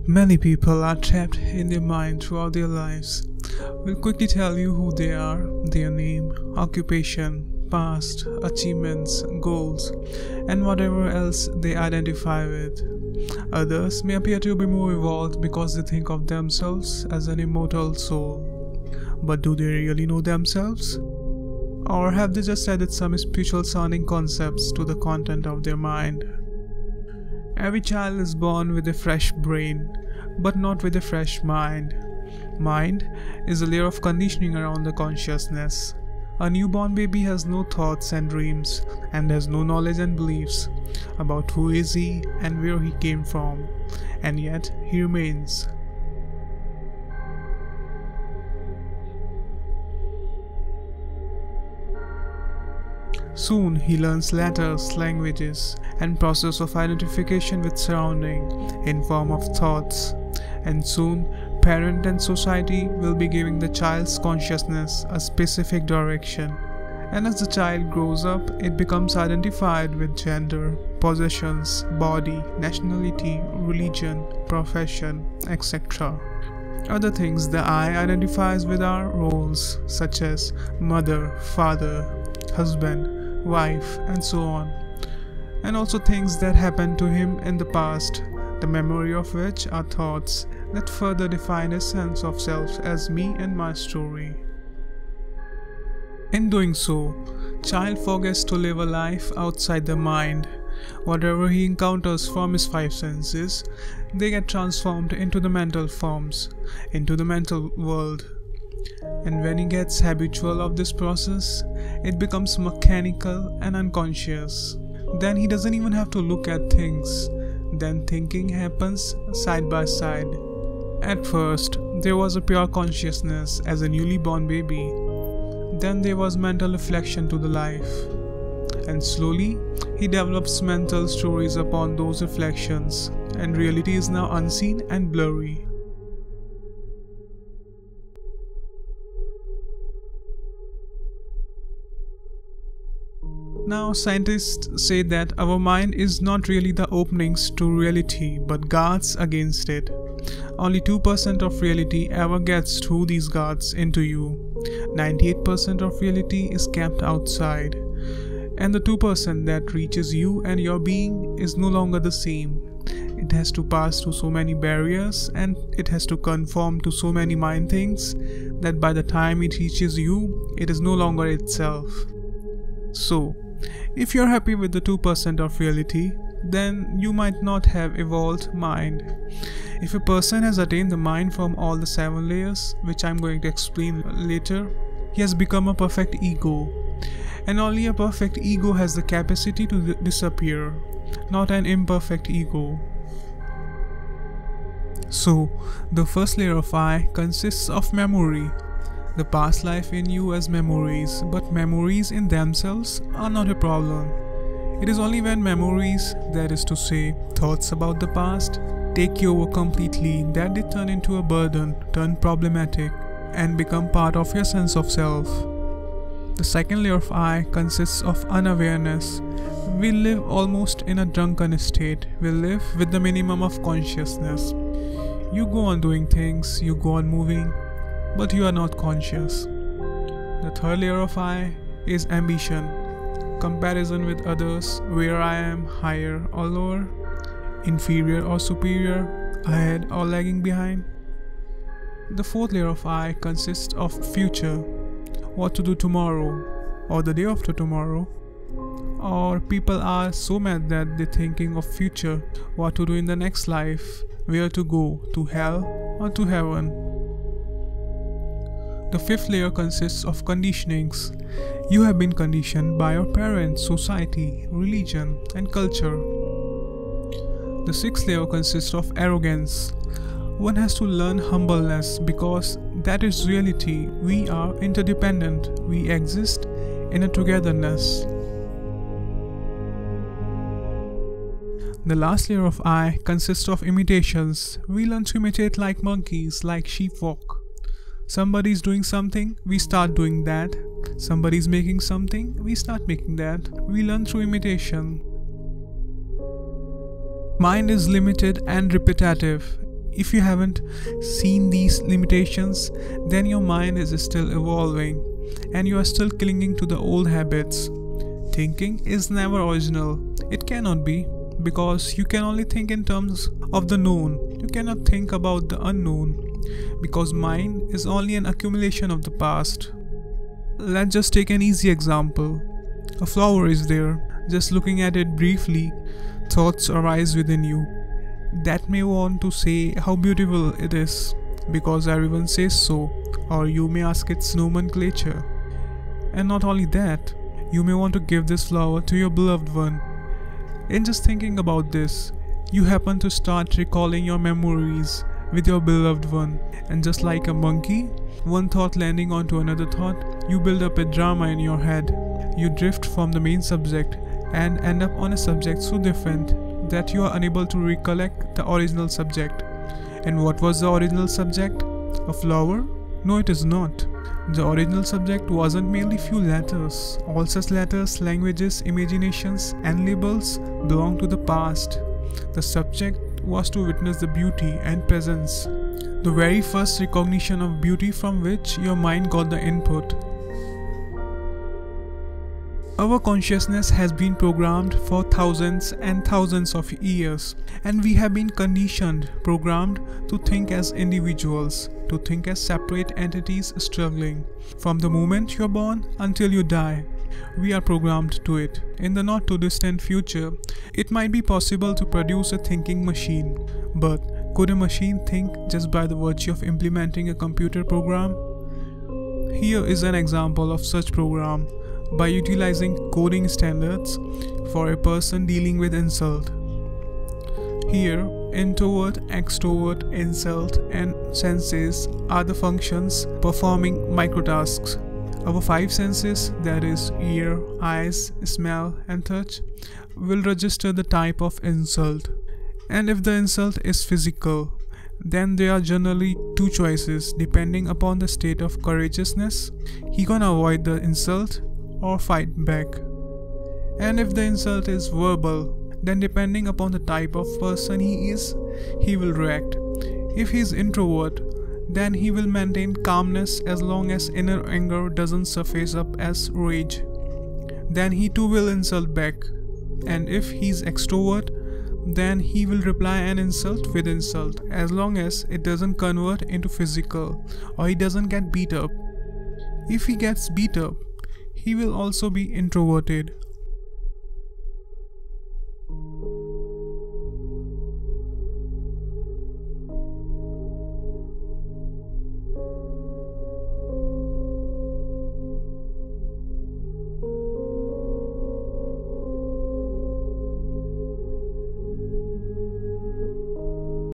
Many people are trapped in their mind throughout their lives. We'll quickly tell you who they are, their name, occupation, past, achievements, goals, and whatever else they identify with. Others may appear to be more evolved because they think of themselves as an immortal soul. But do they really know themselves? Or have they just added some spiritual sounding concepts to the content of their mind? Every child is born with a fresh brain, but not with a fresh mind. Mind is a layer of conditioning around the consciousness. A newborn baby has no thoughts and dreams, and has no knowledge and beliefs about who is he and where he came from, and yet he remains. Soon he learns letters, languages, and process of identification with surrounding in form of thoughts. And soon, parent and society will be giving the child's consciousness a specific direction. And as the child grows up, it becomes identified with gender, possessions, body, nationality, religion, profession, etc. Other things the I identifies with are roles such as mother, father, husband, wife, and so on, and also things that happened to him in the past, the memory of which are thoughts that further define his sense of self as me and my story. In doing so, child forgets to live a life outside the mind. Whatever he encounters from his five senses, they get transformed into the mental forms, into the mental world. And when he gets habitual of this process, it becomes mechanical and unconscious. Then he doesn't even have to look at things. Then thinking happens side by side. At first, there was a pure consciousness as a newly born baby. Then there was mental reflection to the life. And slowly, he develops mental stories upon those reflections, and reality is now unseen and blurry. Now, scientists say that our mind is not really the openings to reality but guards against it. Only 2% of reality ever gets through these guards into you. 98% of reality is kept outside. And the 2% that reaches you and your being is no longer the same. It has to pass through so many barriers, and it has to conform to so many mind things that by the time it reaches you, it is no longer itself. So, if you're happy with the 2% of reality, then you might not have evolved mind. If a person has attained the mind from all the 7 layers, which I'm going to explain later, he has become a perfect ego. And only a perfect ego has the capacity to disappear, not an imperfect ego. So, the first layer of I consists of memory. The past life in you as memories, but memories in themselves are not a problem. It is only when memories, that is to say, thoughts about the past, take you over completely that they turn into a burden, turn problematic, and become part of your sense of self. The second layer of I consists of unawareness. We live almost in a drunken state. We live with the minimum of consciousness. You go on doing things, you go on moving, but you are not conscious. The third layer of I is ambition. Comparison with others, where I am higher or lower, inferior or superior, ahead or lagging behind. The fourth layer of I consists of future. What to do tomorrow, or the day after tomorrow. Or people are so mad that they're thinking of future, what to do in the next life, where to go, to hell or to heaven. The fifth layer consists of conditionings. You have been conditioned by your parents, society, religion, and culture. The sixth layer consists of arrogance. One has to learn humbleness because that is reality. We are interdependent. We exist in a togetherness. The last layer of I consists of imitations. We learn to imitate like monkeys, like sheep walk. Somebody's doing something, we start doing that. Somebody's making something, we start making that. We learn through imitation. Mind is limited and repetitive. if you haven't seen these limitations, then your mind is still evolving and you are still clinging to the old habits. Thinking is never original. It cannot be, because you can only think in terms of the known. You cannot think about the unknown, because mind is only an accumulation of the past. Let's just take an easy example. A flower is there. Just looking at it briefly, thoughts arise within you that may want to say how beautiful it is, because everyone says so, or you may ask its nomenclature. And not only that, you may want to give this flower to your beloved one. In just thinking about this, you happen to start recalling your memories with your beloved one, and just like a monkey, one thought landing onto another thought, you build up a drama in your head. You drift from the main subject and end up on a subject so different that you are unable to recollect the original subject. And what was the original subject? A flower? No, it is not. The original subject wasn't merely few letters. All such letters, languages, imaginations, and labels belong to the past. The subject was to witness the beauty and presence, the very first recognition of beauty from which your mind got the input. Our consciousness has been programmed for thousands and thousands of years, and we have been conditioned, programmed to think as individuals, to think as separate entities struggling. From the moment you're born until you die, we are programmed to it. In the not too distant future, it might be possible to produce a thinking machine. But could a machine think just by the virtue of implementing a computer program? Here is an example of such program. By utilizing coding standards for a person dealing with insult. Here, introvert, extrovert, insult, and senses are the functions performing microtasks. Our five senses, that is ear, eyes, smell, and touch, will register the type of insult. And if the insult is physical, then there are generally two choices depending upon the state of courageousness. He gonna avoid the insult or fight back. And if the insult is verbal, then depending upon the type of person he is, he will react. If he is introvert, then he will maintain calmness as long as inner anger doesn't surface up as rage. Then he too will insult back. And if he's extrovert, then he will reply an insult with insult as long as it doesn't convert into physical or he doesn't get beat up. If he gets beat up, he will also be introverted,